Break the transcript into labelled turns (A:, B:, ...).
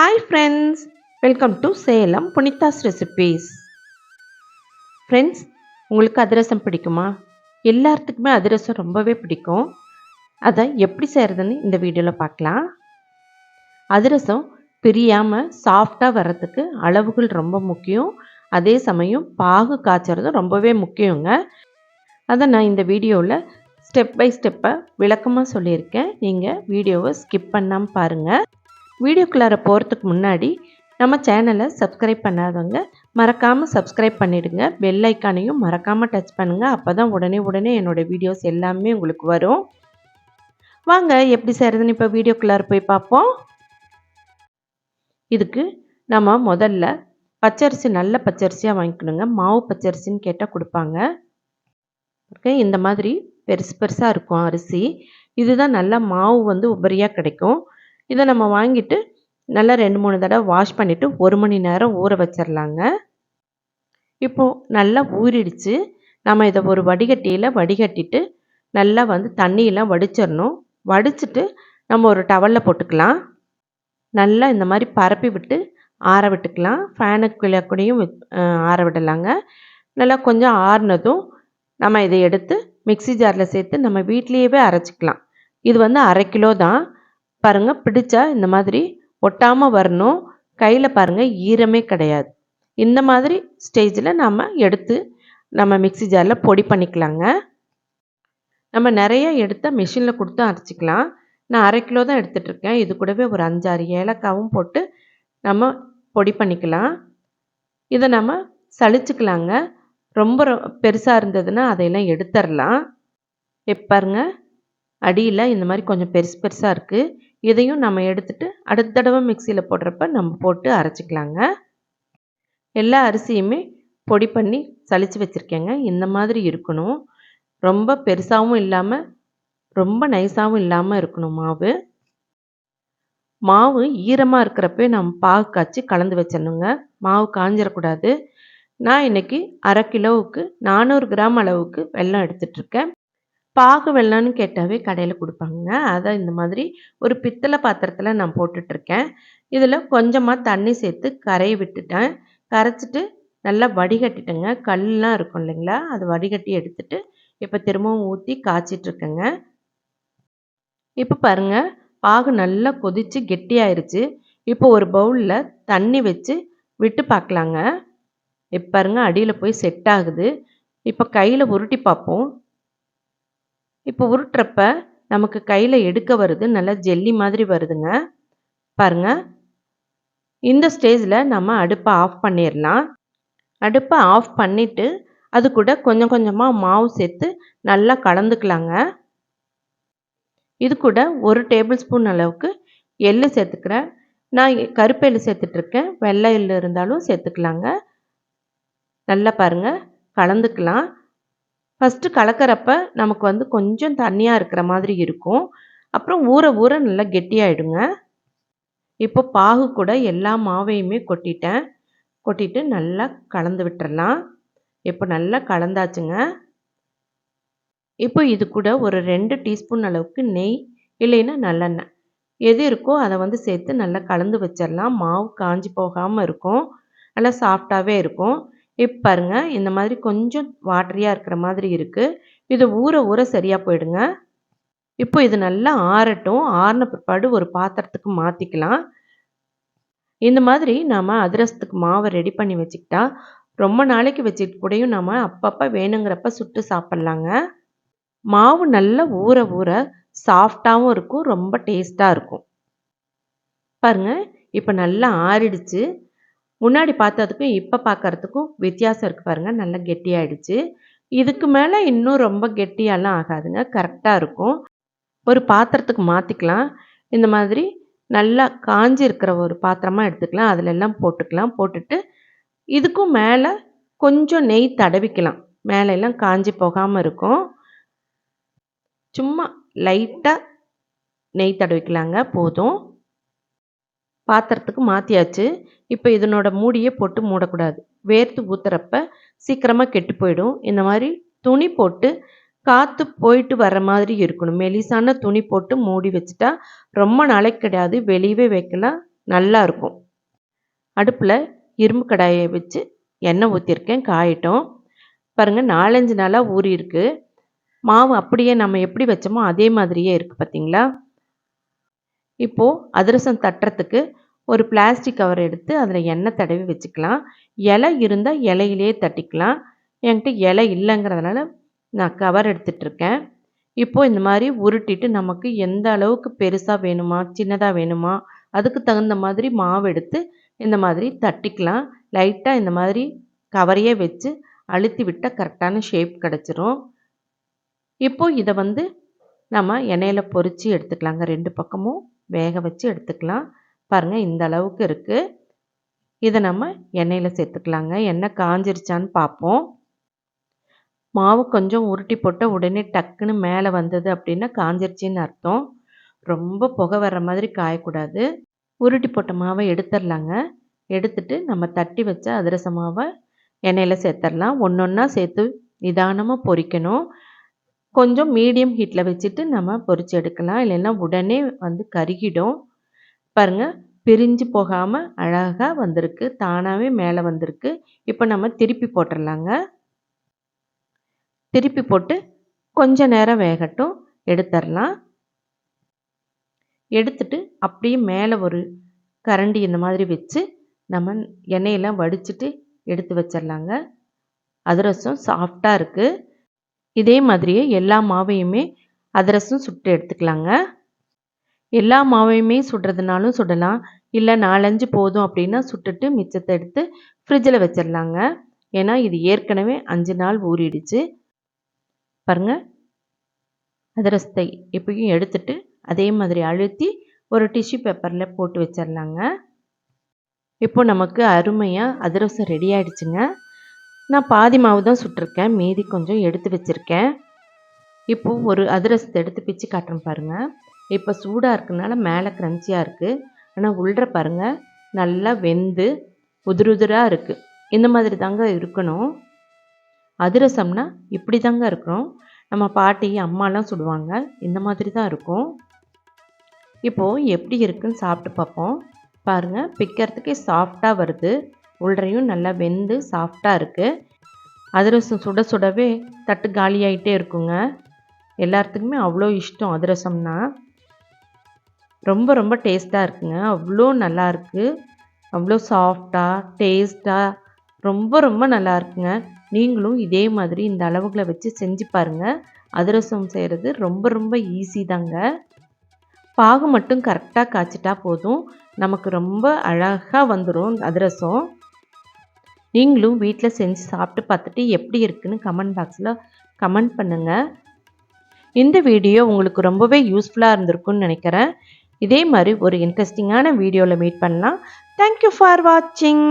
A: Hi friends, welcome to Salem புனிதாஸ் recipes. Friends, உங்களுக்கு அதிரசம் பிடிக்குமா? எல்லாத்துக்குமே அதிரசம் ரொம்பவே பிடிக்கும். அதை எப்படி செய்கிறதுன்னு இந்த வீடியோவில் பார்க்கலாம். அதிரசம் பிரியாமல் சாஃப்டாக வர்றதுக்கு அளவுகள் ரொம்ப முக்கியம். அதே சமயம் பாகு காய்ச்சறதும் ரொம்பவே முக்கியங்க. அதை நான் இந்த வீடியோவில் ஸ்டெப் பை ஸ்டெப்பாக விளக்கமாக சொல்லியிருக்கேன். நீங்கள் வீடியோவை ஸ்கிப் பண்ணாமல் பாருங்கள். வீடியோக்குள்ளார போகிறதுக்கு முன்னாடி நம்ம சேனலை சப்ஸ்கிரைப் பண்ணாதவங்க மறக்காமல் சப்ஸ்கிரைப் பண்ணிவிடுங்க. பெல் ஐக்கானையும் மறக்காமல் டச் பண்ணுங்கள். அப்போ தான் உடனே என்னோடய வீடியோஸ் எல்லாமே உங்களுக்கு வரும். வாங்க எப்படி செய்கிறதுன்னு இப்போ வீடியோக்குள்ளார போய் பார்ப்போம். இதுக்கு நம்ம முதல்ல பச்சரிசி, நல்ல பச்சரிசியாக வாங்கிக்கணுங்க. மாவு பச்சரிசின்னு கேட்டால் கொடுப்பாங்க. இந்த மாதிரி பெருசு பெருசாக இருக்கும் அரிசி. இதுதான் நல்லா மாவு உபரியாக கிடைக்கும். இதை நம்ம வாங்கிட்டு நல்லா 2-3 தடவை வாஷ் பண்ணிவிட்டு 1 மணி நேரம் ஊற வச்சிடலாங்க. இப்போது நல்லா ஊறிடுச்சு. நம்ம இதை ஒரு வடிகட்டியில் வடிகட்டிட்டு நல்லா தண்ணியெல்லாம் வடிச்சிடணும். வடிச்சிட்டு நம்ம ஒரு டவலில் போட்டுக்கலாம். நல்லா இந்த மாதிரி பரப்பி விட்டு ஆற விட்டுக்கலாம். ஃபேனுக்கு கீழே கூடயும் ஆற விடலாங்க. நல்லா கொஞ்சம் ஆறுனதும் நம்ம இதை எடுத்து மிக்ஸி ஜாரில் சேர்த்து நம்ம வீட்லேயே அரைச்சிக்கலாம். இது 1/2 கிலோ தான். பாருங்கள், பிடிச்சா இந்த மாதிரி ஒட்டாமல் வரணும். கையில் பாருங்கள் ஈரமே கிடையாது. இந்த மாதிரி ஸ்டேஜில் நம்ம எடுத்து நம்ம மிக்ஸி ஜாரில் பொடி பண்ணிக்கலாங்க. நம்ம நிறைய எடுத்தால் மிஷினில் கொடுத்து அரைச்சிக்கலாம். நான் 1/2 கிலோ தான் எடுத்துகிட்ருக்கேன். இது கூடவே ஒரு 5-6 ஏலக்காவும் போட்டு நம்ம பொடி பண்ணிக்கலாம். இதை நம்ம சளிச்சுக்கலாங்க. ரொம்ப பெருசாக இருந்ததுன்னா அதையெல்லாம் எடுத்துடலாம். பாருங்க, அடியில் இந்த மாதிரி கொஞ்சம் பெருசு பெருசாக இருக்குது. இதையும் நம்ம எடுத்துகிட்டு அடுத்த தடவை மிக்சியில் போடுறப்ப நம்ம போட்டு அரைச்சிக்கலாங்க. எல்லா அரிசியுமே பொடி பண்ணி சளிச்சு வச்சுருக்கேங்க. இந்த மாதிரி இருக்கணும். ரொம்ப பெருசாகவும் இல்லாமல் ரொம்ப நைஸாகவும் இல்லாமல் இருக்கணும் மாவு. மாவு ஈரமாக இருக்கிறப்ப நம்ம பாகு காய்ச்சி கலந்து வச்சிடணுங்க. மாவு காஞ்சிடக்கூடாது. நான் இன்றைக்கி 1/2 கிலோவுக்கு 400 கிராம் அளவுக்கு வெல்லம் எடுத்துகிட்ருக்கேன். பாகு வெல்லம்னு கேட்டாவே கடையில் கொடுப்பாங்க. அதை இந்த மாதிரி ஒரு பித்தளை பாத்திரத்தில் நான் போட்டுட்ருக்கேன். இதில் கொஞ்சமாக தண்ணி சேர்த்து கரையை விட்டுட்டேன். கரைச்சிட்டு நல்லா வடிகட்டிட்டேங்க. கல்லாம் இருக்கும் இல்லைங்களா, அது வடிகட்டி எடுத்துட்டு இப்போ திரும்பவும் ஊற்றி காய்ச்சிட்ருக்கேங்க. இப்போ பாருங்கள், பாகு நல்லா கொதித்து கெட்டியாயிருச்சு. இப்போ ஒரு பவுலில் தண்ணி வச்சு விட்டு பார்க்கலாங்க. இப்போ பாருங்கள், அடியில் போய் செட் ஆகுது. இப்போ கையில் உருட்டி பார்ப்போம். இப்போ உருட்டுறப்ப நமக்கு கையில் எடுக்க வருது. நல்லா ஜெல்லி மாதிரி வருதுங்க. பாருங்கள், இந்த ஸ்டேஜில் நம்ம அடுப்பை ஆஃப் பண்ணிடலாம். அடுப்பை ஆஃப் பண்ணிவிட்டு அது கூட கொஞ்சம் கொஞ்சமாக மாவு சேர்த்து நல்லா கலந்துக்கலாங்க. இது கூட 1 டேபிள் ஸ்பூன் அளவுக்கு எள்ளு சேர்த்துக்கிறேன். நான் கருப்பு எள்ளு சேர்த்துட்ருக்கேன். வெள்ளை எள்ளு இருந்தாலும் சேர்த்துக்கலாங்க. நல்லா பாருங்கள், கலந்துக்கலாம். ஃபஸ்ட்டு கலக்கிறப்ப நமக்கு கொஞ்சம் தண்ணியாக இருக்கிற மாதிரி இருக்கும். அப்புறம் ஊற ஊற நல்லா கெட்டியாயிடுங்க. இப்போ பாகு கூட எல்லா மாவையுமே கொட்டிட்டு நல்லா கலந்து விட்டுறலாம். இப்போ நல்லா கலந்தாச்சுங்க. இப்போ இது கூட ஒரு 2 டீஸ்பூன் அளவுக்கு நெய் இல்லைன்னா நல்லெண்ணெய் எது இருக்கோ அதை சேர்த்து நல்லா கலந்து வச்சிடலாம். மாவு காஞ்சி போகாமல் இருக்கும். நல்லா சாஃப்டாகவே இருக்கும். இப்போ பாருங்கள், இந்த மாதிரி கொஞ்சம் வாட்டரியாக இருக்கிற மாதிரி இருக்குது. இது ஊற ஊற சரியாக போயிடுங்க. இப்போ இது நல்லா ஆறட்டும். ஆறின பிற்பாடு ஒரு பாத்திரத்துக்கு மாற்றிக்கலாம். இந்த மாதிரி நாம் அதிரசத்துக்கு மாவை ரெடி பண்ணி வச்சுக்கிட்டா ரொம்ப நாளைக்கு வச்சுட்டு கூடயும் நம்ம அப்பப்போ வேணுங்கிறப்ப சுட்டு சாப்பிட்லாங்க. மாவு நல்லா ஊற ஊற சாஃப்டாகவும் இருக்கும், ரொம்ப டேஸ்ட்டாக இருக்கும். பாருங்கள், இப்போ நல்லா ஆறிடுச்சு. முன்னாடி பார்த்ததுக்கும் இப்போ பார்க்குறதுக்கும் வித்தியாசம் இருக்குது பாருங்கள். நல்லா கெட்டியாயிடுச்சு. இதுக்கு மேலே இன்னும் ரொம்ப கெட்டியாலாம் ஆகாதுங்க, கரெக்டாக இருக்கும். ஒரு பாத்திரத்துக்கு மாற்றிக்கலாம். இந்த மாதிரி நல்லா காஞ்சி இருக்கிற ஒரு பாத்திரமாக எடுத்துக்கலாம். அதில் எல்லாம் போட்டுக்கலாம். போட்டுட்டு இதுக்கும் மேலே கொஞ்சம் நெய் தடவிக்கலாம். மேலெல்லாம் காஞ்சி போகாமல் இருக்கும். சும்மா லைட்டாக நெய் தடவிக்கலாங்க, போதும். பாத்திரத்துக்கு மாற்றியாச்சு. இப்போ இதனோட மூடியை போட்டு மூடக்கூடாது. வேர்த்து ஊற்றுறப்ப சீக்கிரமாக கெட்டு போயிடும். இந்த மாதிரி துணி போட்டு காற்று போயிட்டு வர மாதிரி இருக்கணும். மெலிசான துணி போட்டு மூடி வச்சுட்டா ரொம்ப நாளைக்கு கிடையாது, வெளியவே வைக்கலாம், நல்லாயிருக்கும். அடுப்பில் இரும்பு கடாயை வச்சு எண்ணெய் ஊற்றிருக்கேன், காயட்டும். பாருங்கள் 4-5 நாளாக ஊறி இருக்கு. மாவு அப்படியே நம்ம எப்படி வச்சோமோ அதே மாதிரியே இருக்குது பார்த்தீங்களா? இப்போது அதிரசம் தட்டுறதுக்கு ஒரு பிளாஸ்டிக் கவர் எடுத்து அதில் எண்ணெய் தடவி வச்சுக்கலாம். இலை இருந்தால் இலையிலே தட்டிக்கலாம். என்கிட்ட இலை இல்லைங்கிறதுனால நான் கவர் எடுத்துகிட்ருக்கேன். இப்போது இந்த மாதிரி உருட்டிட்டு நமக்கு எந்த அளவுக்கு பெருசாக வேணுமா சின்னதாக வேணுமா அதுக்கு தகுந்த மாதிரி மாவு எடுத்து இந்த மாதிரி தட்டிக்கலாம். லைட்டாக இந்த மாதிரி கவரையே வச்சு அழுத்தி விட்டால் கரெக்டான ஷேப் கிடச்சிரும். இப்போது இதை நம்ம எண்ணெயில் பொரித்து எடுத்துக்கலாங்க. 2 பக்கமும் வேக வச்சு எடுத்துக்கலாம். பாருங்கள் இந்த அளவுக்கு இருக்குது. இதை நம்ம எண்ணெயில் சேர்த்துக்கலாங்க. எண்ணெய் காஞ்சிருச்சான்னு பார்ப்போம். மாவு கொஞ்சம் உருட்டி போட்டால் உடனே டக்குன்னு மேலே வந்தது அப்படின்னா காஞ்சிருச்சின்னு அர்த்தம். ரொம்ப புகை வர்ற மாதிரி காயக்கூடாது. உருட்டி போட்ட மாவை எடுத்துடலாங்க. எடுத்துட்டு நம்ம தட்டி வச்ச அதிரச மாவை எண்ணெயில் சேர்த்துடலாம். ஒன்றா சேர்த்து நிதானமாக பொரிக்கணும். கொஞ்சம் மீடியம் ஹீட்டில் வச்சுட்டு நம்ம பொரித்து எடுக்கலாம். இல்லைன்னா உடனே கருகிடும். பாருங்கள் பிரிஞ்சு போகாமல் அழகாக வந்திருக்கு. தானாகவே மேலே வந்திருக்கு. இப்போ நம்ம திருப்பி போட்டுடலாங்க. திருப்பி போட்டு கொஞ்ச நேரம் வேகட்டும், எடுத்துடலாம். எடுத்துட்டு அப்படியே மேலே ஒரு கரண்டி இந்த மாதிரி வச்சு நம்ம எண்ணெயெல்லாம் வடிச்சிட்டு எடுத்து வச்சிடலாங்க. அதிரசம் சாஃப்டாக இருக்குது. இதே மாதிரியே எல்லா மாவையுமே அதிரசம் சுட்டு எடுத்துக்கலாங்க. எல்லா மாவையுமே சுடுறதுனாலும் சுடலாம். இல்லை 4-5 போதும் அப்படின்னா சுட்டுட்டு மிச்சத்தை எடுத்து ஃப்ரிட்ஜில் வச்சிடலாங்க. ஏன்னா இது ஏற்கனவே 5 நாள் ஊறிடுச்சு. பாருங்கள் அதிரசத்தை இப்பயும் எடுத்துட்டு அதே மாதிரி அழுத்தி ஒரு டிஷ்யூ பேப்பரில் போட்டு வச்சிடலாங்க. இப்போ நமக்கு அருமையாக அதிரசம் ரெடி ஆகிடுச்சுங்க. நான் பாதி மாவு தான் சுட்டிருக்கேன், மீதி கொஞ்சம் எடுத்து வச்சுருக்கேன். இப்போது ஒரு அதிரசத்தை எடுத்து பிச்சு காட்டுறேன் பாருங்கள். இப்போ சூடாக இருக்கனால மேலே க்ரன்ச்சியாக இருக்குது. ஆனால் உள்ளே பாருங்கள் நல்லா வெந்து உதிராக இருக்குது. இந்த மாதிரி தாங்க இருக்கணும். அதிரசம்னா இப்படி தாங்க இருக்கணும். நம்ம பாட்டி அம்மாலாம் சுடுவாங்க, இந்த மாதிரி தான் இருக்கும். இப்போது எப்படி இருக்குன்னு சாப்பிட்டு பார்ப்போம். பாருங்கள் பிக்கிறதுக்கே சாஃப்டாக வருது. உள்ளரையும் நல்லா வெந்து சாஃப்டாக இருக்குது. அதிரசம் சுட சுடவே தட்டு காலியாகிட்டே இருக்குங்க. எல்லாத்துக்குமே அவ்வளோ இஷ்டம் அதிரசம்னா. ரொம்ப ரொம்ப டேஸ்ட்டாக இருக்குங்க. அவ்வளோ நல்லா இருக்குது. அவ்வளோ சாஃப்டாக டேஸ்ட்டாக ரொம்ப ரொம்ப நல்லா இருக்குங்க. நீங்களும் இதே மாதிரி இந்த அளவுகளை வச்சு செஞ்சு பாருங்கள். அதிரசம் செய்கிறது ரொம்ப ரொம்ப ஈஸி தாங்க. பாகு மட்டும் கரெக்டாக காய்ச்சிட்டா போதும், நமக்கு ரொம்ப அழகாக வந்துடும் அதிரசம். நீங்களும் வீட்டில் செஞ்சு சாப்பிட்டு பார்த்துட்டு எப்படி இருக்குன்னு கமெண்ட் பாக்ஸில் கமெண்ட் பண்ணுங்கள். இந்த வீடியோ உங்களுக்கு ரொம்பவே யூஸ்ஃபுல்லாக இருந்திருக்குன்னு நினைக்கிறேன். இதே மாதிரி ஒரு இன்ட்ரெஸ்டிங்கான வீடியோவில் மீட் பண்ணலாம். தேங்க்யூ ஃபார் வாட்சிங்.